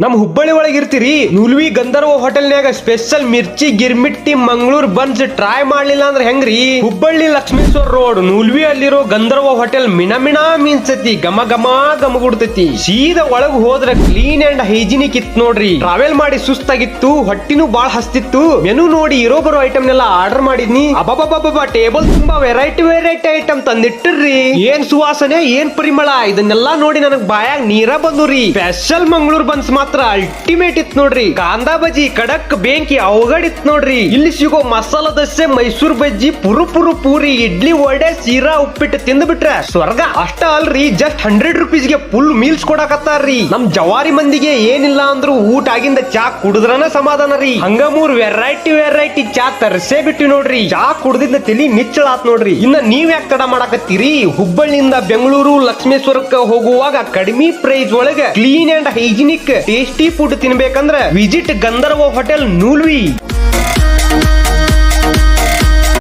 ನಮ್ ಹುಬ್ಬಳ್ಳಿ ಒಳಗೆ ಇರ್ತೀರಿ ನುಲ್ವಿ ಗಂಧರ್ವ ಹೋಟೆಲ್ನ್ಯಾಗ ಸ್ಪೆಷಲ್ ಮಿರ್ಚಿ ಗಿರ್ಮಿಟ್ಟಿ ಮಂಗಳೂರ್ ಬನ್ಸ್ ಟ್ರೈ ಮಾಡ್ಲಿಲ್ಲ ಅಂದ್ರೆ ಹೆಂಗ್ರಿ? ಹುಬ್ಬಳ್ಳಿ ಲಕ್ಷ್ಮೇಶ್ವರ ರೋಡ್ ನುಲ್ವಿ ಅಲ್ಲಿರೋ ಗಂಧರ್ವ ಹೋಟೆಲ್ ಮಿಣ ಮೀನ್ಸತಿ ಗಮ ಗಮ ಗಮಗುಡ್ತೈತಿ. ಸೀದಾ ಒಳಗ್ ಹೋದ್ರೆ ಕ್ಲೀನ್ ಅಂಡ್ ಹೈಜಿನಿಕ್ ಇತ್ತು ನೋಡ್ರಿ. ಟ್ರಾವೆಲ್ ಮಾಡಿ ಸುಸ್ತಾಗಿತ್ತು, ಹೊಟ್ಟಿನೂ ಬಾಳ್ ಹಸ್ತಿತ್ತು. ಮೆನು ನೋಡಿ ಇರೋ ಬರೋ ಐಟಮ್ ನೆಲ್ಲ ಆರ್ಡರ್ ಮಾಡಿದ್ನಿ. ಅಬಾಬಾಬಾಬಾ ಟೇಬಲ್ ತುಂಬಾ ವೆರೈಟಿ ಐಟಮ್ ತಂದಿಟ್ಟಿರ್ರಿ. ಏನ್ ಸುವಾಸನೆ, ಏನ್ ಪರಿಮಳ, ಇದನ್ನೆಲ್ಲಾ ನೋಡಿ ನನಗ್ ಬಾಯಾಗ ನೀರ ಬಂದುರಿ. ಸ್ಪೆಷಲ್ ಮಂಗಳೂರ್ ಬನ್ಸ್ ಮಾತ್ರ ಅಲ್ಟಿಮೇಟ್ ಇತ್ ನೋಡ್ರಿ. ಕಾಂದಾ ಬಜ್ಜಿ ಕಡಕ್ ಬೆಂಕಿ ಅವಗಡ್ ಇತ್ ನೋಡ್ರಿ. ಇಲ್ಲಿ ಸಿಗೋ ಮಸಾಲ ದೋಸೆ, ಮೈಸೂರ್ ಬಜ್ಜಿ, ಪುರು ಪೂರಿ, ಇಡ್ಲಿ, ವಡೆ, ಸೀರಾ, ಉಪ್ಪಿಟ್ಟು ತಿಂದ್ ಬಿಟ್ರೆ ಸ್ವರ್ಗ. ಅಷ್ಟ ಅಲ್ರಿ, ಜಸ್ಟ್ 100 ರೂಪೀಸ್ಗೆ ಫುಲ್ ಮೀಲ್ಸ್ ಕೊಡಕತ್ತಾರ್ರಿ. ನಮ್ ಜವಾರಿ ಮಂದಿಗೆ ಏನಿಲ್ಲ ಅಂದ್ರು ಊಟ ಆಗಿಂದ ಚಾ ಕುಡಿದ್ರನ ಸಮಾಧಾನ ರೀ. ಹಂಗ 3 ವೆರೈಟಿ ಚಾ ತರ್ಸೇ ಬಿಟ್ಟು ನೋಡ್ರಿ. ಚಾ ಕುಡ್ದಿಂದ ತಲಿ ನಿಚ್ಚಳ ಆತ್ ನೋಡ್ರಿ. ಇನ್ನ ನೀವ್ ಯಾಕೆ ತಡ ಮಾಡಕತ್ತೀರಿ? ಹುಬ್ಬಳ್ಳಿಯಿಂದ ಬೆಂಗಳೂರು ಲಕ್ಷ್ಮೇಶ್ವರಕ್ಕೆ ಹೋಗುವಾಗ ಕಡಿಮೆ ಪ್ರೈಸ್ ಒಳಗೆ clean and hygienic tasty food ತಿನ್ಬೇಕಂದ್ರ ವಿಸಿಟ್ ಗಂಧರ್ವ ಹೋಟೆಲ್ ನುಲ್ವಿ.